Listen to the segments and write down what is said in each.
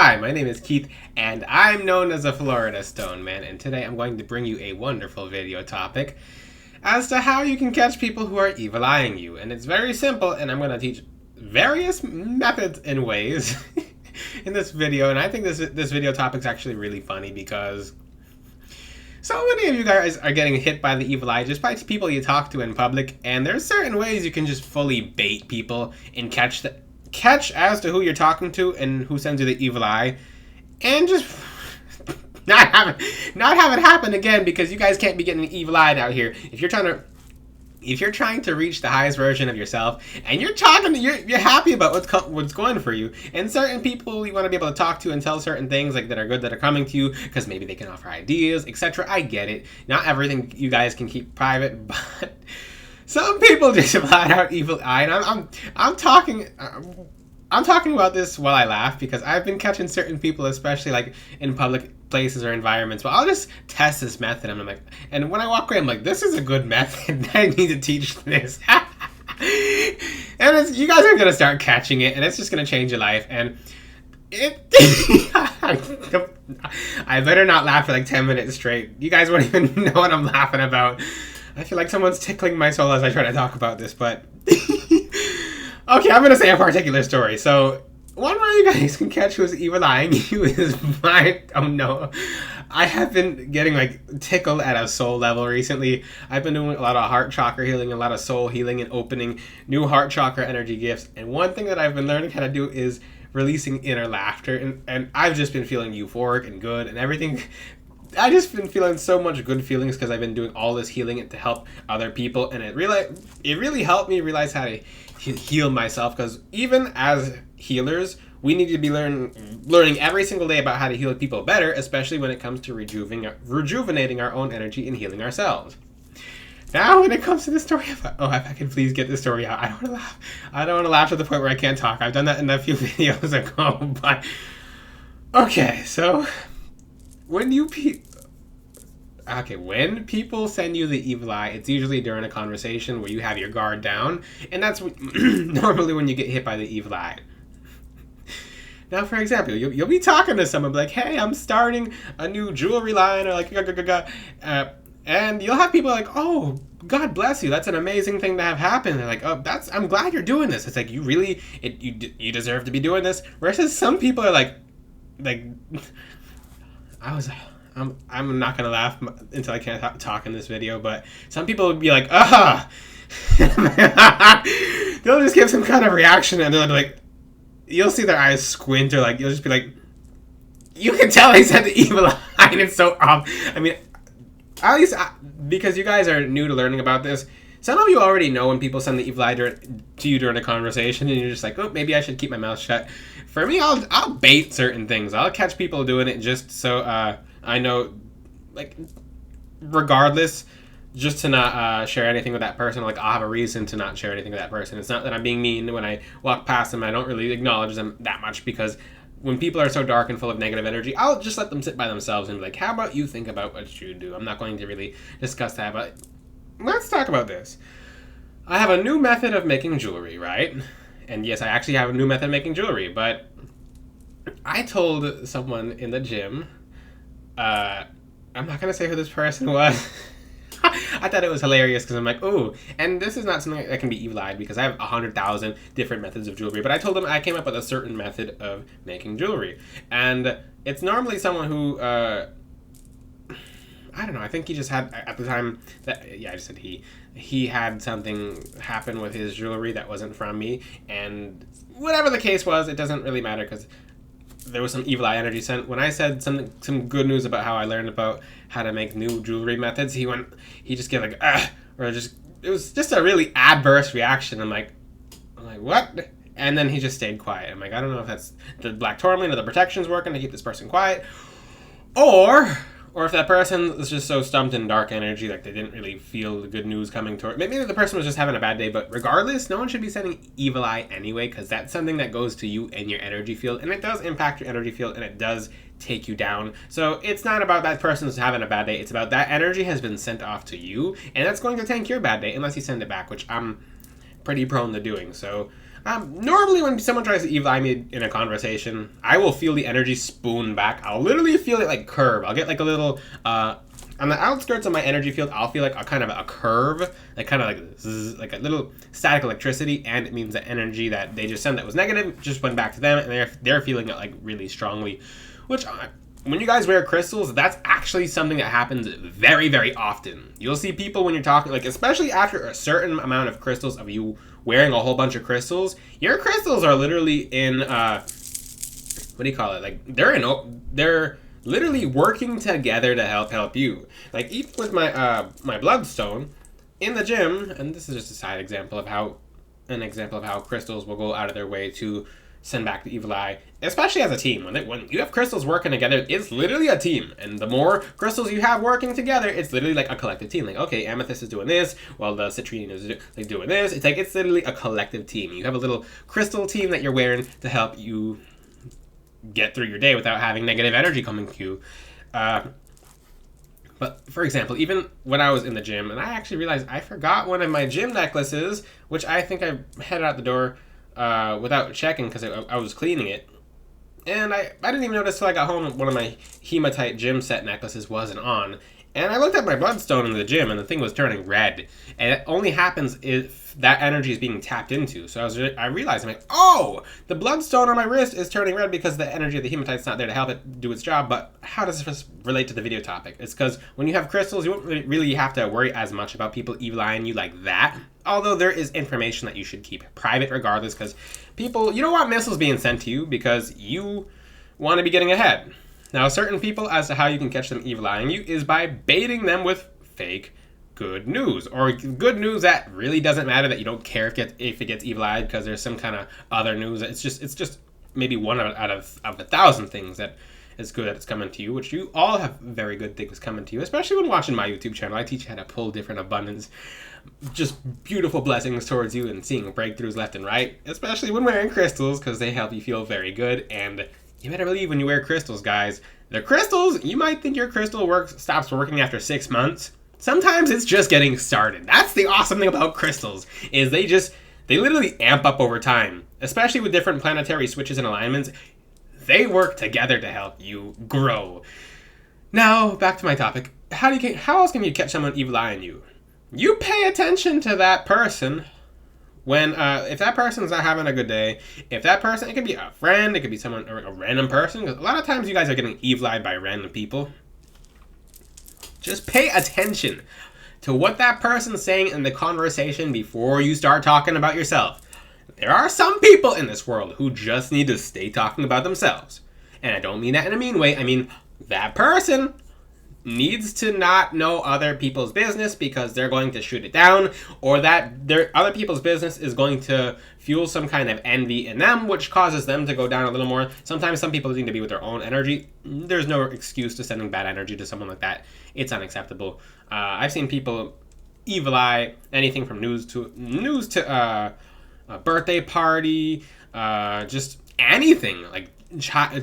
Hi, my name is Keith, and I'm known as a Florida Stone Man, and today I'm going to bring you a wonderful video topic as to how you can catch people who are evil eyeing you. And it's very simple, and I'm going to teach various methods and ways in this video. And I think this video topic is actually really funny because so many of you guys are getting hit by the evil eye just by people you talk to in public, and there's certain ways you can just fully bait people and catch as to who you're talking to and who sends you the evil eye, and just not have it happen again, because you guys can't be getting evil eyed out here. If you're trying to reach the highest version of yourself, and you're happy about what's going for you, and certain people you want to be able to talk to and tell certain things like that are good that are coming to you because maybe they can offer ideas, etc. I get it. Not everything you guys can keep private, but some people just flat out evil eye, and I'm talking about this while I laugh, because I've been catching certain people, especially like in public places or environments. But I'll just test this method, and I'm like, and when I walk away, I'm like, this is a good method. I need to teach this. And you guys are gonna start catching it, and it's just gonna change your life. And I better not laugh for like 10 minutes straight. You guys won't even know what I'm laughing about. I feel like someone's tickling my soul as I try to talk about this, but okay, I'm gonna say a particular story. So one way you guys can catch who's evil eyeing you is oh no, I have been getting like tickled at a soul level recently. I've been doing a lot of heart chakra healing, a lot of soul healing, and opening new heart chakra energy gifts. And one thing that I've been learning how to do is releasing inner laughter, and I've just been feeling euphoric and good and everything. I just been feeling so much good feelings because I've been doing all this healing to help other people, and it really helped me realize how to heal myself, because even as healers, we need to be learning every single day about how to heal people better, especially when it comes to rejuvenating our own energy and healing ourselves. Now, when it comes to the story if I can please get this story out. I don't want to laugh. I don't want to laugh to the point where I can't talk. I've done that in a few videos ago, but okay, so when people send you the evil eye, it's usually during a conversation where you have your guard down, and that's normally when you get hit by the evil eye. Now, for example, you'll be talking to someone like, hey, I'm starting a new jewelry line, or like, and you'll have people like, oh, God bless you, that's an amazing thing to have happen. They're like, oh, I'm glad you're doing this. It's like, you deserve to be doing this. Versus some people are like, I'm not gonna laugh until I can't talk in this video, but some people would be like, they'll just give some kind of reaction, and they'll be like, you'll see their eyes squint, or like, you'll just be like, you can tell they said the evil eye, and it's so I mean, at least because you guys are new to learning about this, some of you already know when people send the evil eye to you during a conversation, and you're just like, oh, maybe I should keep my mouth shut. For me, I'll bait certain things. I'll catch people doing it just so I know, like, regardless, just to not share anything with that person. Like, I'll have a reason to not share anything with that person. It's not that I'm being mean when I walk past them. I don't really acknowledge them that much, because when people are so dark and full of negative energy, I'll just let them sit by themselves and be like, how about you think about what you do? I'm not going to really discuss that, but let's talk about this. I have a new method of making jewelry, right? And yes, I actually have a new method of making jewelry, but I told someone in the gym, I'm not going to say who this person was. I thought it was hilarious because I'm like, ooh, and this is not something that can be evil-eyed because I have 100,000 different methods of jewelry, but I told them I came up with a certain method of making jewelry. And it's normally someone who, I don't know, I think he just had, at the time, I just said he had something happen with his jewelry that wasn't from me, and whatever the case was, it doesn't really matter because there was some evil eye energy sent. When I said some good news about how I learned about how to make new jewelry methods, he just gave like, it was just a really adverse reaction. I'm like, what? And then he just stayed quiet. I'm like, I don't know if that's the black tourmaline or the protection's working to keep this person quiet, or if that person was just so stumped in dark energy, like they didn't really feel the good news coming toward. Maybe the person was just having a bad day, but regardless, no one should be sending evil eye anyway, because that's something that goes to you and your energy field, and it does impact your energy field, and it does take you down. So it's not about that person's having a bad day, it's about that energy has been sent off to you, and that's going to tank your bad day unless you send it back, which I'm pretty prone to doing. So Normally when someone tries to evil eye me in a conversation, I will feel the energy spoon back. I'll literally feel it like curve. I'll get like a little, on the outskirts of my energy field, I'll feel like a kind of a curve, like kind of like zzz, like a little static electricity, and it means the energy that they just sent that was negative just went back to them, and they're feeling it like really strongly, which when you guys wear crystals, that's actually something that happens very, very often. You'll see people when you're talking, like especially after a certain amount of crystals of you wearing a whole bunch of crystals, your crystals are literally in, what do you call it? Like they're literally working together to help you. Like even with my my bloodstone in the gym, and this is just a side example of how crystals will go out of their way to send back the evil eye, especially as a team. When you have crystals working together, it's literally a team, and the more crystals you have working together, it's literally like a collective team. Like, okay, amethyst is doing this, while the citrine is like doing this. It's literally a collective team. You have a little crystal team that you're wearing to help you get through your day without having negative energy coming to you. But for example, even when I was in the gym, and I actually realized I forgot one of my gym necklaces, which I think I headed out the door without checking because I was cleaning it. And I didn't even notice till I got home one of my hematite gym set necklaces wasn't on. And I looked at my bloodstone in the gym, and the thing was turning red. And it only happens if that energy is being tapped into. So I realized, I'm like, oh, the bloodstone on my wrist is turning red because the energy of the hematite's not there to help it do its job. But how does this relate to the video topic? It's because when you have crystals, you won't really have to worry as much about people evil eyeing you like that. Although there is information that you should keep private regardless, because people, you don't want missiles being sent to you because you want to be getting ahead. Now, certain people, as to how you can catch them evil eyeing you, is by baiting them with fake good news, or good news that really doesn't matter, that you don't care if it gets evil eyed because there's some kind of other news. It's just maybe one out of 1,000 things that is good that it's coming to you, which you all have very good things coming to you, especially when watching my YouTube channel. I teach you how to pull different abundance, just beautiful blessings towards you, and seeing breakthroughs left and right, especially when wearing crystals, because they help you feel very good. And you better believe when you wear crystals, guys, the crystals, you might think your crystal stops working after 6 months. Sometimes it's just getting started. That's the awesome thing about crystals, is they literally amp up over time, especially with different planetary switches and alignments. They work together to help you grow. Now, back to my topic. How else can you catch someone evil eyeing you? You pay attention to that person. When, if that person's not having a good day, if that person, it could be a friend, it could be someone, or a random person, because a lot of times you guys are getting evil-eyed by random people. Just pay attention to what that person's saying in the conversation before you start talking about yourself. There are some people in this world who just need to stay talking about themselves. And I don't mean that in a mean way, I mean, that person needs to not know other people's business because they're going to shoot it down, or that their other people's business is going to fuel some kind of envy in them, which causes them to go down a little more. Sometimes some people need to be with their own energy. There's no excuse to sending bad energy to someone like that. It's unacceptable. I've seen people evil eye anything from news to a birthday party, just anything, like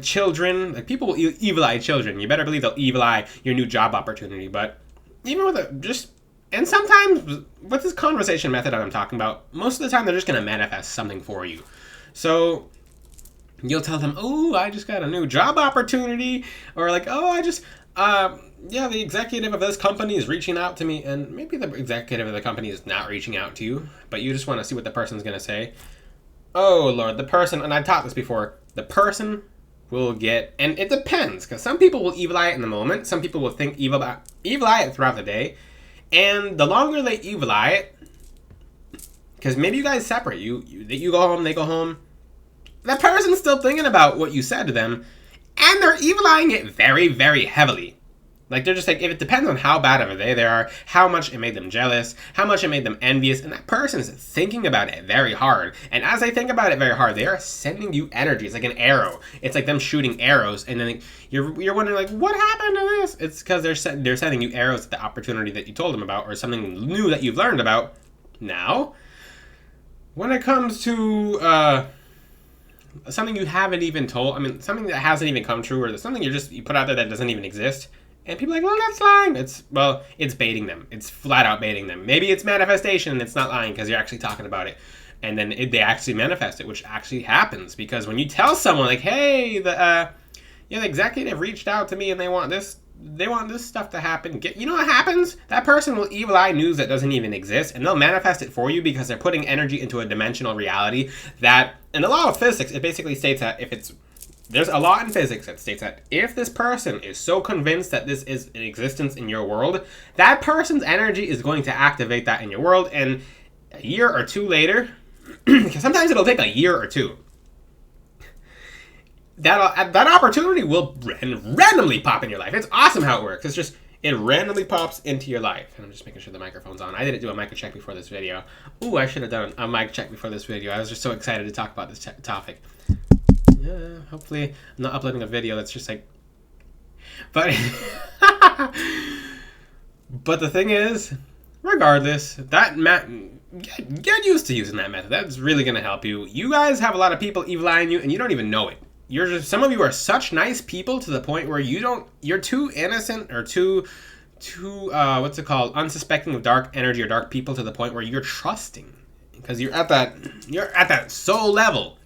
children. Like, people will evil eye children. You better believe they'll evil eye your new job opportunity. But even with and sometimes with this conversation method that I'm talking about, most of the time they're just going to manifest something for you. So you'll tell them, oh, I just got a new job opportunity, or like, oh, I just the executive of this company is reaching out to me. And maybe the executive of the company is not reaching out to you, but you just want to see what the person's going to say. Oh, Lord, the person, and I've taught this before, the person will get, and it depends, because some people will evil eye it in the moment, some people will think evil eye it throughout the day, and the longer they evil eye it, because maybe you guys separate, you go home, they go home, that person's still thinking about what you said to them, and they're evil eyeing it very, very heavily. Like, they're just like, if it depends on how bad of a day they are, how much it made them jealous, how much it made them envious, and that person's thinking about it very hard. And as they think about it very hard, they are sending you energy. It's like an arrow. It's like them shooting arrows, and then you're wondering, like, what happened to this? It's because they're sending you arrows at the opportunity that you told them about, or something new that you've learned about. Now, when it comes to something you haven't even told, I mean, something that hasn't even come true, or something you put out there that doesn't even exist, and people are like, well, that's lying. It's baiting them. It's flat out baiting them. Maybe it's manifestation and it's not lying because you're actually talking about it. and then they actually manifest it, which actually happens. Because when you tell someone like, hey, the executive reached out to me and they want this stuff to happen, you know what happens? That person will evil eye news that doesn't even exist, and they'll manifest it for you because they're putting energy into a dimensional reality that, in the law of physics, it basically states that there's a law in physics that states that if this person is so convinced that this is in existence in your world, that person's energy is going to activate that in your world, and a year or two later, sometimes it'll take a year or two, that opportunity will randomly pop in your life. It's awesome how it works. It's just, it randomly pops into your life. And I'm just making sure the microphone's on. I didn't do a mic check before this video. Ooh, I should have done a mic check before this video. I was just so excited to talk about this topic. Yeah, hopefully I'm not uploading a video that's just like... But but the thing is, regardless, that get used to using that method. That's really going to help you. You guys have a lot of people evil eyeing you and you don't even know it. Some of you are such nice people to the point where you're too innocent or too what's it called, unsuspecting of dark energy or dark people to the point where you're trusting, because you're at that soul level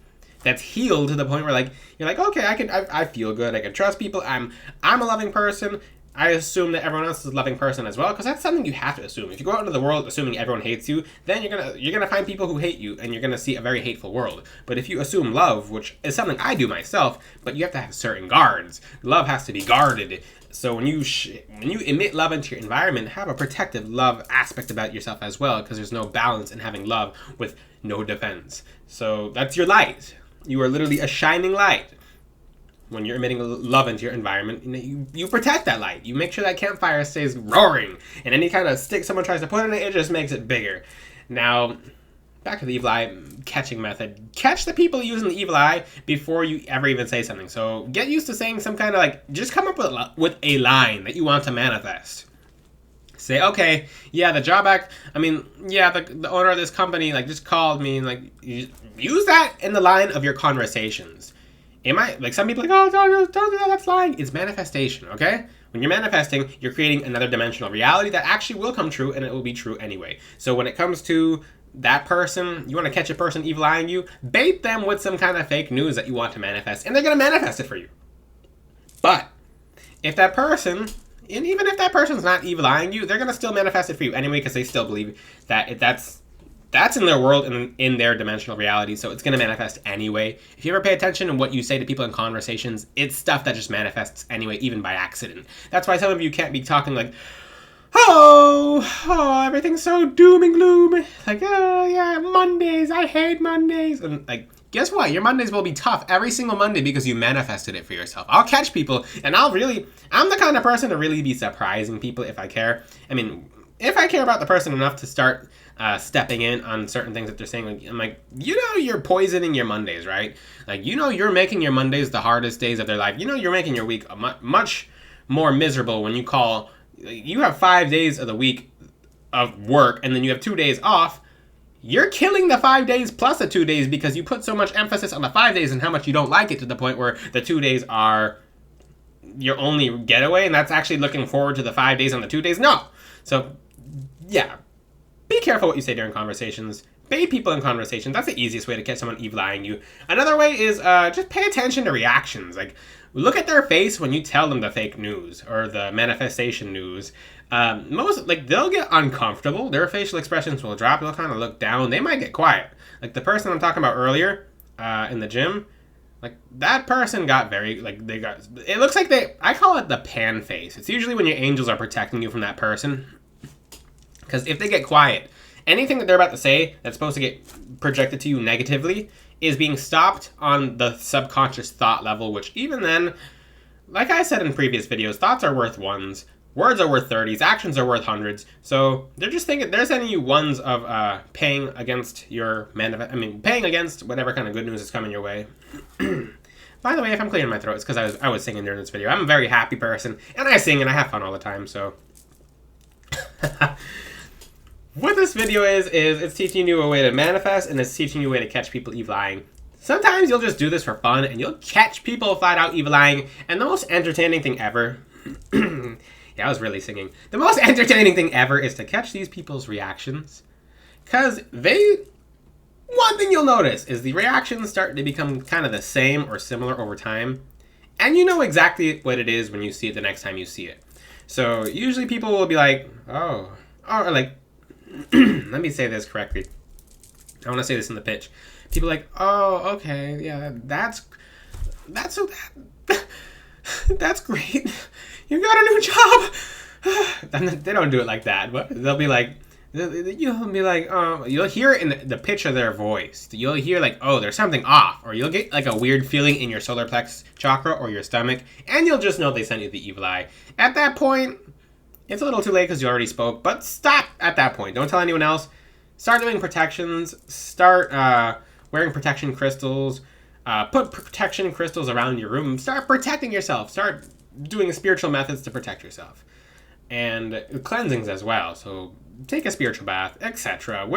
that's healed to the point where like you're like, okay, I feel good, I can trust people, I'm a loving person. I assume that everyone else is a loving person as well, because that's something you have to assume. If you go out into the world assuming everyone hates you, then you're gonna find people who hate you, and you're gonna see a very hateful world. But if you assume love, which is something I do myself, but you have to have certain guards. Love has to be guarded. So when you emit love into your environment, have a protective love aspect about yourself as well, because there's no balance in having love with no defense. So that's your light. You are literally a shining light. When you're emitting love into your environment, you protect that light. You make sure that campfire stays roaring. And any kind of stick someone tries to put in it, it just makes it bigger. Now, back to the evil eye catching method. Catch the people using the evil eye before you ever even say something. So get used to saying some kind of like, just come up with a line that you want to manifest. Say, okay, yeah, the owner of this company like just called me, and like use that in the line of your conversations. It might, like some people are like, oh, don't do that, that's lying. It's manifestation, okay? When you're manifesting, you're creating another dimensional reality that actually will come true, and it will be true anyway. So when it comes to that person, you want to catch a person evil eyeing you, bait them with some kind of fake news that you want to manifest, and they're going to manifest it for you. But if that person, and even if that person's not evil eyeing you, they're going to still manifest it for you anyway, because they still believe that that's in their world and in their dimensional reality, so it's going to manifest anyway. If you ever pay attention to what you say to people in conversations, it's stuff that just manifests anyway, even by accident. That's why some of you can't be talking like, oh, everything's so doom and gloom. Like, oh, yeah, Mondays, I hate Mondays. And like, guess what? Your Mondays will be tough every single Monday because you manifested it for yourself. I'll catch people, and I'm the kind of person to really be surprising people if I care. I mean, if I care about the person enough to start stepping in on certain things that they're saying, like, I'm like, you're poisoning your Mondays, right? Like, you're making your Mondays the hardest days of their life. You're making your week much more miserable when you have 5 days of the week of work and then you have 2 days off. You're killing the 5 days plus the 2 days because you put so much emphasis on the 5 days and how much you don't like it, to the point where the 2 days are your only getaway, and that's actually looking forward to the 5 days on the 2 days. No. So, yeah. Be careful what you say during conversations. Bait people in conversations. That's the easiest way to catch someone evil eyeing you. Another way is just pay attention to reactions. Like, look at their face when you tell them the fake news or the manifestation news. They'll get uncomfortable. Their facial expressions will drop. They'll kind of look down. They might get quiet. Like the person I'm talking about earlier in the gym. Like, that person got it looks like I call it the pan face. It's usually when your angels are protecting you from that person. Because if they get quiet, anything that they're about to say that's supposed to get projected to you negatively is being stopped on the subconscious thought level, which even then, like I said in previous videos, thoughts are worth ones, words are worth 30s, actions are worth hundreds. So they're just thinking, they're sending you ones of paying against paying against whatever kind of good news is coming your way. By the way, if I'm clearing my throat, it's because I was singing during this video. I'm a very happy person, and I sing and I have fun all the time, so... What this video is it's teaching you a way to manifest, and it's teaching you a way to catch people evil eyeing. Sometimes you'll just do this for fun, and you'll catch people flat out evil eyeing, and the most entertaining thing ever... Yeah, I was really singing. The most entertaining thing ever is to catch these people's reactions. Because One thing you'll notice is the reactions start to become kind of the same or similar over time. And you know exactly what it is when you see it the next time you see it. So usually people will be like, oh, or like, let me say this correctly. I want to say this in the pitch. People are like, oh, okay, yeah, that's that's great. You got a new job. They don't do it like that, but they'll be like, you'll be like, you'll hear it in the pitch of their voice. You'll hear like, oh, there's something off, or you'll get like a weird feeling in your solar plex chakra or your stomach, and you'll just know they sent you the evil eye. At that point, it's a little too late because you already spoke, but stop at that point. Don't tell anyone else. Start doing protections. Start wearing protection crystals. Put protection crystals around your room. Start protecting yourself. Start doing spiritual methods to protect yourself. And cleansings as well. So take a spiritual bath, etc.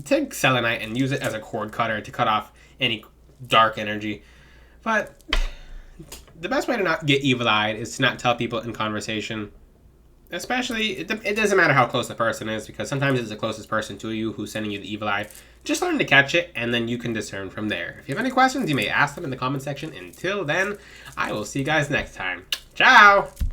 Take selenite and use it as a cord cutter to cut off any dark energy. But the best way to not get evil-eyed is to not tell people in conversation. Especially, it doesn't matter how close the person is, because sometimes it's the closest person to you who's sending you the evil eye. Just learn to catch it, and then you can discern from there. If you have any questions, you may ask them in the comment section. Until then, I will see you guys next time. Ciao!